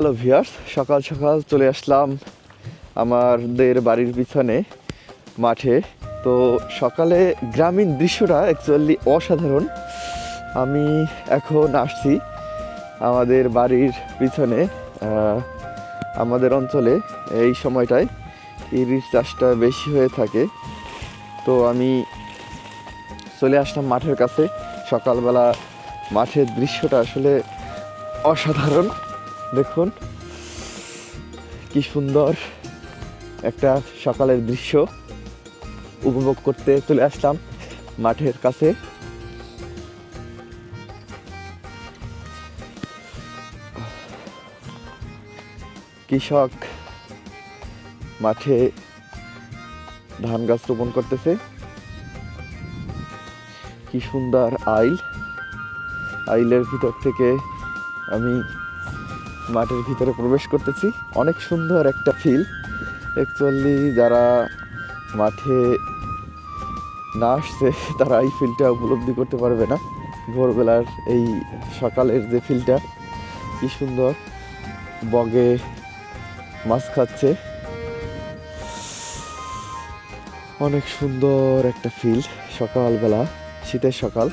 Hello viewers, সকাল সকাল চলে আসলাম আমাদের বাড়ির পিছনে মাঠে। তো সকালে গ্রামীণ দৃশ্যটা অ্যাকচুয়ালি অসাধারণ। আমি এখন আসছি আমাদের বাড়ির পিছনে। আমাদের অঞ্চলে এই সময়টায় ইলিশ চাষটা বেশি হয়ে থাকে। তো আমি চলে আসলাম মাঠের কাছে। সকালবেলা মাঠের দৃশ্যটা আসলে অসাধারণ। দেখুন কি সুন্দর একটা সকালের দৃশ্য উপভোগ করতে চলে আসলাম মাঠের কাছে। কৃষক মাঠে ধান গাছ রোপণ করতেছে। কি সুন্দর আইলের ভিতর থেকে আমি মাঠের ভিতরে প্রবেশ করতেছি। অনেক সুন্দর একটা ফিল। অ্যাকচুয়ালি যারা মাঠে না আসছে তারা এই ফিলটা উপলব্ধি করতে পারবে না। ভোরবেলার এই সকালের যে ফিলটা, কি সুন্দর। বগে মাছ খাচ্ছে, অনেক সুন্দর একটা ফিল সকালবেলা, শীতের সকাল।